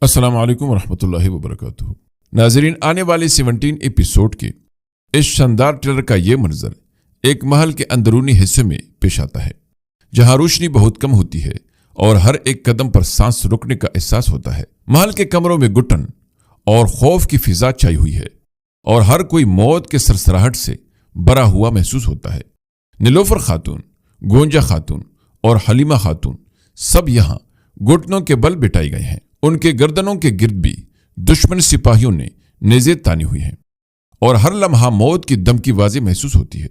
السلام علیکم ورحمۃ اللہ وبرکاتہ۔ ناظرین، آنے والے 17 ایپیسوڈ کے اس شاندار ٹریلر کا یہ منظر ایک محل کے اندرونی حصے میں پیش آتا ہے، جہاں روشنی بہت کم ہوتی ہے اور ہر ایک قدم پر سانس رکنے کا احساس ہوتا ہے۔ محل کے کمروں میں گھٹن اور خوف کی فضا چھائی ہوئی ہے اور ہر کوئی موت کے سرسراہٹ سے بھرا ہوا محسوس ہوتا ہے۔ نیلوفر خاتون، گونجا خاتون اور حلیمہ خاتون سب یہاں گھٹنوں کے بل بٹھائے گئے ہیں۔ ان کے گردنوں کے گرد بھی دشمن سپاہیوں نے نیزے تانی ہوئی ہیں اور ہر لمحہ موت کی دم کی واضح محسوس ہوتی ہے۔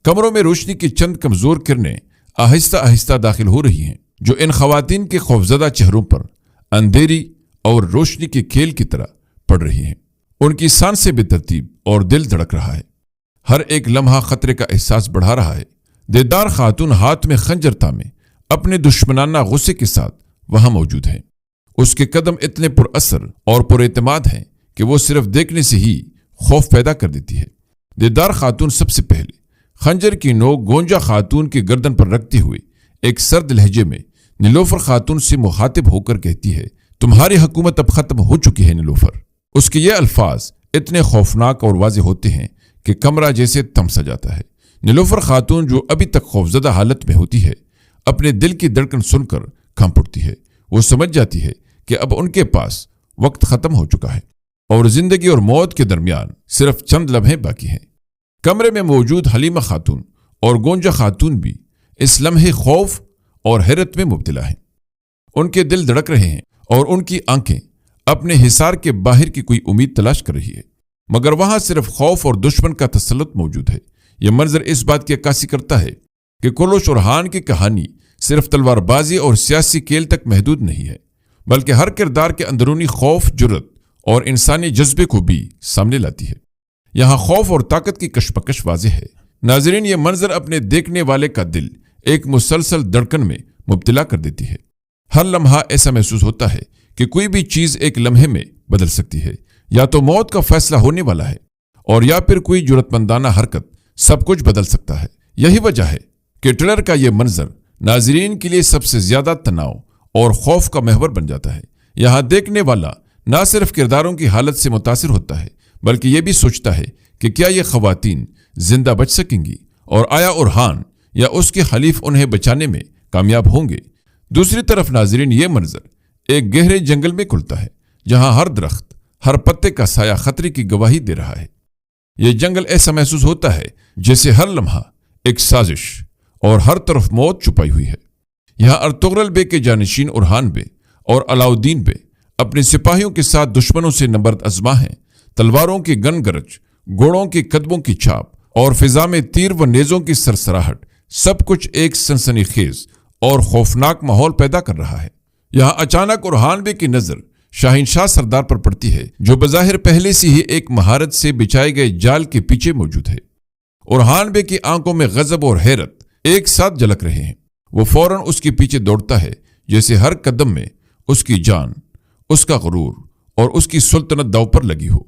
کمروں میں روشنی کی چند کمزور کرنیں آہستہ آہستہ داخل ہو رہی ہیں، جو ان خواتین کے خوفزدہ چہروں پر اندھیری اور روشنی کے کھیل کی طرح پڑ رہی ہیں۔ ان کی سانسیں بے ترتیب اور دل دھڑک رہا ہے، ہر ایک لمحہ خطرے کا احساس بڑھا رہا ہے۔ دیدار خاتون ہاتھ میں خنجر تامے اپنے دشمنانہ غصے کے ساتھ وہاں موجود ہیں۔ اس کے قدم اتنے پر اثر اور پر اعتماد ہیں کہ وہ صرف دیکھنے سے ہی خوف پیدا کر دیتی ہے۔ دیدار خاتون سب سے پہلے خنجر کی نوک گونجا خاتون کی گردن پر رکھتے ہوئے ایک سرد لہجے میں نیلوفر خاتون سے مخاطب ہو کر کہتی ہے، تمہاری حکومت اب ختم ہو چکی ہے نیلوفر۔ اس کے یہ الفاظ اتنے خوفناک اور واضح ہوتے ہیں کہ کمرہ جیسے تھم سا جاتا ہے۔ نیلوفر خاتون، جو ابھی تک خوفزدہ حالت میں ہوتی ہے، اپنے دل کی دھڑکن سن کر کانپ اٹھتی ہے۔ وہ سمجھ جاتی ہے کہ اب ان کے پاس وقت ختم ہو چکا ہے اور زندگی اور موت کے درمیان صرف چند لمحے باقی ہیں۔ کمرے میں موجود حلیمہ خاتون اور گونجا خاتون بھی اس لمحے خوف اور حیرت میں مبتلا ہیں۔ ان کے دل دھڑک رہے ہیں اور ان کی آنکھیں اپنے حصار کے باہر کی کوئی امید تلاش کر رہی ہے، مگر وہاں صرف خوف اور دشمن کا تسلط موجود ہے۔ یہ منظر اس بات کی عکاسی کرتا ہے کہ کولوش اور ہان کی کہانی صرف تلوار بازی اور سیاسی کھیل تک محدود نہیں ہے، بلکہ ہر کردار کے اندرونی خوف، جرت اور انسانی جذبے کو بھی سامنے لاتی ہے۔ یہاں خوف اور طاقت کی کشمکش واضح ہے۔ ناظرین، یہ منظر اپنے دیکھنے والے کا دل ایک مسلسل دھڑکن میں مبتلا کر دیتی ہے۔ ہر لمحہ ایسا محسوس ہوتا ہے کہ کوئی بھی چیز ایک لمحے میں بدل سکتی ہے، یا تو موت کا فیصلہ ہونے والا ہے اور یا پھر کوئی جرت مندانہ حرکت سب کچھ بدل سکتا ہے۔ یہی وجہ ہے کہ ٹریلر کا یہ منظر ناظرین کے لیے سب سے زیادہ تناؤ اور خوف کا محور بن جاتا ہے۔ یہاں دیکھنے والا نہ صرف کرداروں کی حالت سے متاثر ہوتا ہے، بلکہ یہ بھی سوچتا ہے کہ کیا یہ خواتین زندہ بچ سکیں گی، اور آیا اورہان یا اس کے حلیف انہیں بچانے میں کامیاب ہوں گے۔ دوسری طرف ناظرین، یہ منظر ایک گہرے جنگل میں کھلتا ہے، جہاں ہر درخت، ہر پتے کا سایہ خطرے کی گواہی دے رہا ہے۔ یہ جنگل ایسا محسوس ہوتا ہے جیسے ہر لمحہ ایک سازش اور ہر طرف موت چھپائی ہوئی ہے۔ یہاں ارطغرل بے کے جانشین اورہان بے اور علاؤدین بے اپنے سپاہیوں کے ساتھ دشمنوں سے نبرد آزما ہیں۔ تلواروں کی گن گرج، گھوڑوں کی قدموں کی چھاپ اور فضا میں تیر و نیزوں کی سرسراہٹ، سب کچھ ایک سنسنی خیز اور خوفناک ماحول پیدا کر رہا ہے۔ یہاں اچانک اورہان بے کی نظر شاہنشاہ سردار پر پڑتی ہے، جو بظاہر پہلے سے ہی ایک مہارت سے بچھائے گئے جال کے پیچھے موجود ہے۔ اورہان بے کی آنکھوں میں غضب اور حیرت ایک ساتھ جھلک رہے ہیں۔ وہ فوراً اس کے پیچھے دوڑتا ہے، جیسے ہر قدم میں اس کی جان، اس کا غرور اور اس کی سلطنت داؤ پر لگی ہو۔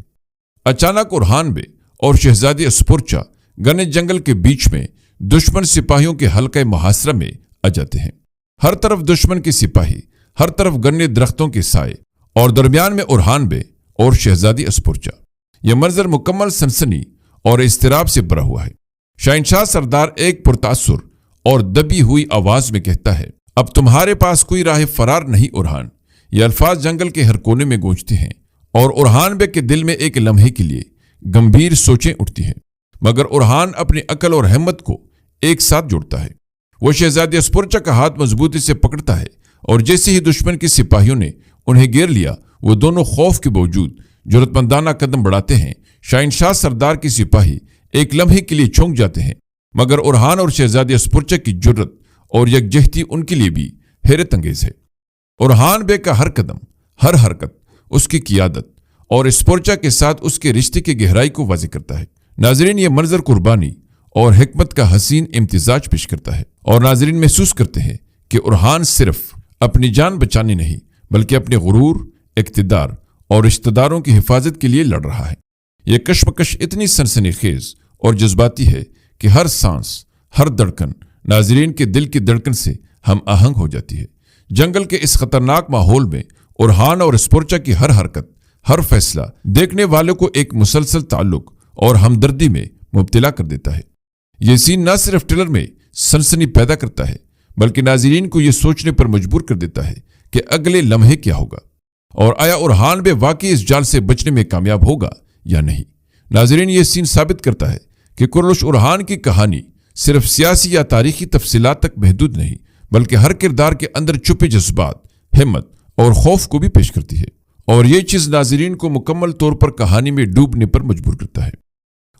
اچانک اورہان بے اور شہزادی اسپورچا گھنے جنگل کے بیچ میں دشمن سپاہیوں کے حلقہ محاصرہ میں آ جاتے ہیں۔ ہر طرف دشمن کے سپاہی، ہر طرف گھنے درختوں کے سائے، اور درمیان میں اورہان بے اور شہزادی اسپورچا۔ یہ منظر مکمل سنسنی اور اضطراب سے بھرا ہوا ہے۔ شاہنشاہ سردار ایک پرتاثر اور دبی ہوئی آواز میں کہتا ہے، اب تمہارے پاس کوئی راہ فرار نہیں اورہان۔ یہ الفاظ جنگل کے ہر کونے میں گونجتے ہیں اور اورہان بے کے دل میں ایک لمحے کے لیے گمبھیر سوچیں اٹھتی ہیں، مگر اورہان اپنی عقل اور ہمت کو ایک ساتھ جوڑتا ہے۔ وہ شہزادی اسپورچا کا ہاتھ مضبوطی سے پکڑتا ہے اور جیسے ہی دشمن کے سپاہیوں نے انہیں گھیر لیا، وہ دونوں خوف کے باوجود جرت مندانہ قدم بڑھاتے ہیں۔ شاہنشاہ سردار کے سپاہی ایک لمحے کے لیے چونک جاتے ہیں، مگر اورہان اور شہزادی اسپورچا کی جرت اور یکجہتی ان کے لیے بھی حیرت انگیز ہے۔ اورہان بے کا ہر قدم، ہر حرکت اس کی قیادت اور اسپورچا کے ساتھ اس کے رشتے کی گہرائی کو واضح کرتا ہے۔ ناظرین، یہ منظر قربانی اور حکمت کا حسین امتزاج پیش کرتا ہے، اور ناظرین محسوس کرتے ہیں کہ اورہان صرف اپنی جان بچانے نہیں، بلکہ اپنے غرور، اقتدار اور رشتہ داروں کی حفاظت کے لیے لڑ رہا ہے۔ یہ کشمکش اتنی سنسنی خیز اور جذباتی ہے کہ ہر سانس، ہر دھڑکن ناظرین کے دل کی دھڑکن سے ہم آہنگ ہو جاتی ہے۔ جنگل کے اس خطرناک ماحول میں ارحان اور اسپورچا کی ہر حرکت، ہر فیصلہ دیکھنے والوں کو ایک مسلسل تعلق اور ہمدردی میں مبتلا کر دیتا ہے۔ یہ سین نہ صرف ٹریلر میں سنسنی پیدا کرتا ہے بلکہ ناظرین کو یہ سوچنے پر مجبور کر دیتا ہے کہ اگلے لمحے کیا ہوگا اور آیا ارحان بے واقعی اس جال سے بچنے میں کامیاب ہوگا یا نہیں۔ ناظرین، یہ سین ثابت کرتا ہے کہ قرلش ارحان کی کہانی صرف سیاسی یا تاریخی تفصیلات تک محدود نہیں بلکہ ہر کردار کے اندر چھپے جذبات، ہمت اور خوف کو بھی پیش کرتی ہے، اور یہ چیز ناظرین کو مکمل طور پر کہانی میں ڈوبنے پر مجبور کرتا ہے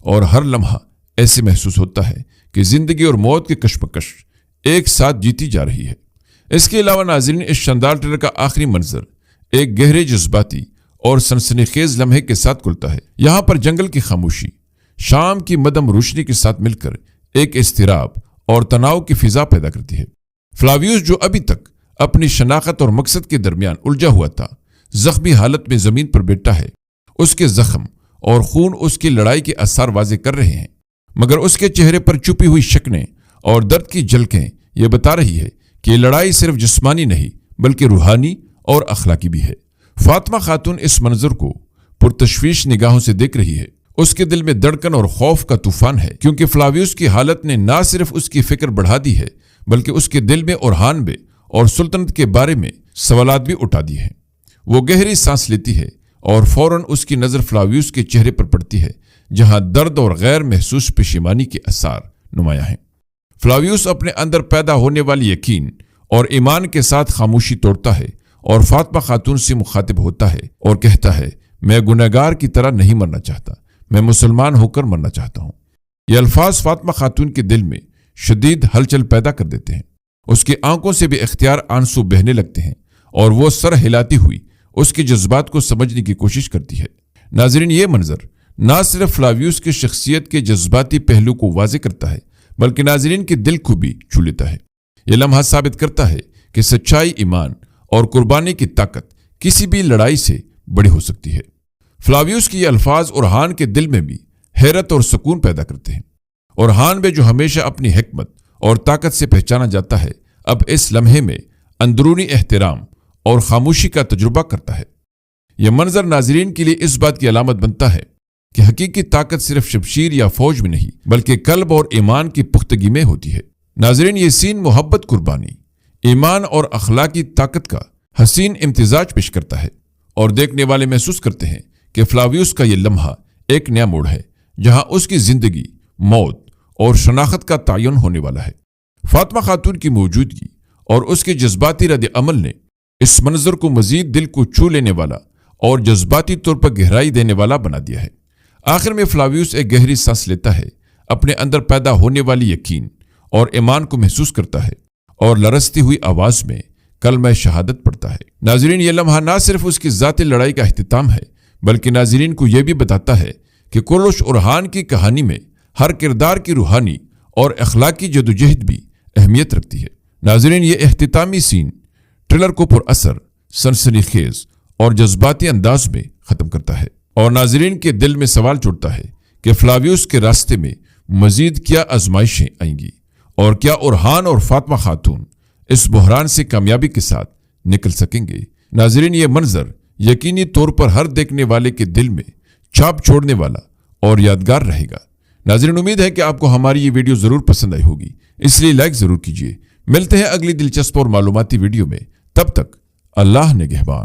اور ہر لمحہ ایسے محسوس ہوتا ہے کہ زندگی اور موت کے کشمکش ایک ساتھ جیتی جا رہی ہے۔ اس کے علاوہ ناظرین، اس شاندار ٹریلر کا آخری منظر ایک گہرے جذباتی اور سنسنی خیز لمحے کے ساتھ کھلتا ہے۔ یہاں پر جنگل کی خاموشی شام کی مدھم روشنی کے ساتھ مل کر ایک اضطراب اور تناؤ کی فضا پیدا کرتی ہے۔ فلاویوس، جو ابھی تک اپنی شناخت اور مقصد کے درمیان الجھا ہوا تھا، زخمی حالت میں زمین پر بیٹھا ہے۔ اس کے زخم اور خون اس کی لڑائی کے آثار واضح کر رہے ہیں، مگر اس کے چہرے پر چھپی ہوئی شکنیں اور درد کی جھلکیں یہ بتا رہی ہے کہ یہ لڑائی صرف جسمانی نہیں بلکہ روحانی اور اخلاقی بھی ہے۔ فاطمہ خاتون اس منظر کو پرتشویش نگاہوں سے دیکھ رہی ہے۔ اس کے دل میں دھڑکن اور خوف کا طوفان ہے، کیونکہ فلاویوس کی حالت نے نہ صرف اس کی فکر بڑھا دی ہے بلکہ اس کے دل میں ارحان بے اور سلطنت کے بارے میں سوالات بھی اٹھا دیے ہیں۔ وہ گہری سانس لیتی ہے اور فوراً اس کی نظر فلاویوس کے چہرے پر پڑتی ہے، جہاں درد اور غیر محسوس پشیمانی کے اثار نمایاں ہیں۔ فلاویوس اپنے اندر پیدا ہونے والی یقین اور ایمان کے ساتھ خاموشی توڑتا ہے اور فاطمہ خاتون سے مخاطب ہوتا ہے اور کہتا ہے، میں گنہگار کی طرح نہیں مرنا چاہتا، میں مسلمان ہو کر مرنا چاہتا ہوں۔ یہ الفاظ فاطمہ خاتون کے دل میں شدید ہلچل پیدا کر دیتے ہیں۔ اس کی آنکھوں سے بے اختیار آنسو بہنے لگتے ہیں اور وہ سر ہلاتی ہوئی اس کے جذبات کو سمجھنے کی کوشش کرتی ہے۔ ناظرین، یہ منظر نہ صرف فلاویوس کی شخصیت کے جذباتی پہلو کو واضح کرتا ہے بلکہ ناظرین کے دل کو بھی چھو لیتا ہے۔ یہ لمحہ ثابت کرتا ہے کہ سچائی، ایمان اور قربانی کی طاقت کسی بھی لڑائی سے بڑی ہو سکتی ہے۔ فلاویوس کی یہ الفاظ ارحان کے دل میں بھی حیرت اور سکون پیدا کرتے ہیں۔ ارحان بے، جو ہمیشہ اپنی حکمت اور طاقت سے پہچانا جاتا ہے، اب اس لمحے میں اندرونی احترام اور خاموشی کا تجربہ کرتا ہے۔ یہ منظر ناظرین کے لیے اس بات کی علامت بنتا ہے کہ حقیقی طاقت صرف شمشیر یا فوج میں نہیں بلکہ قلب اور ایمان کی پختگی میں ہوتی ہے۔ ناظرین، یہ سین محبت، قربانی، ایمان اور اخلاقی طاقت کا حسین امتزاج پیش کرتا ہے، اور دیکھنے والے محسوس کرتے ہیں کہ فلاویوس کا یہ لمحہ ایک نیا موڑ ہے جہاں اس کی زندگی، موت اور شناخت کا تعین ہونے والا ہے۔ فاطمہ خاتون کی موجودگی اور اس کے جذباتی رد عمل نے اس منظر کو مزید دل کو چھو لینے والا اور جذباتی طور پر گہرائی دینے والا بنا دیا ہے۔ آخر میں فلاویوس ایک گہری سانس لیتا ہے، اپنے اندر پیدا ہونے والی یقین اور ایمان کو محسوس کرتا ہے اور لرزتی ہوئی آواز میں کلمہ شہادت پڑھتا ہے۔ ناظرین، یہ لمحہ نہ صرف اس کی ذاتی لڑائی کا اختتام ہے بلکہ ناظرین کو یہ بھی بتاتا ہے کہ قرلش ارحان کی کہانی میں ہر کردار کی روحانی اور اخلاقی جدوجہد بھی اہمیت رکھتی ہے۔ ناظرین، یہ اختتامی سین ٹریلر کو پر اثر، سنسنی خیز اور جذباتی انداز میں ختم کرتا ہے اور ناظرین کے دل میں سوال چھوڑتا ہے کہ فلاویوس کے راستے میں مزید کیا آزمائشیں آئیں گی اور کیا ارحان اور فاطمہ خاتون اس بحران سے کامیابی کے ساتھ نکل سکیں گے۔ ناظرین، یہ منظر یقینی طور پر ہر دیکھنے والے کے دل میں چھاپ چھوڑنے والا اور یادگار رہے گا۔ ناظرین، امید ہے کہ آپ کو ہماری یہ ویڈیو ضرور پسند آئی ہوگی، اس لیے لائک ضرور کیجیے۔ ملتے ہیں اگلی دلچسپ اور معلوماتی ویڈیو میں، تب تک اللہ نگہبان۔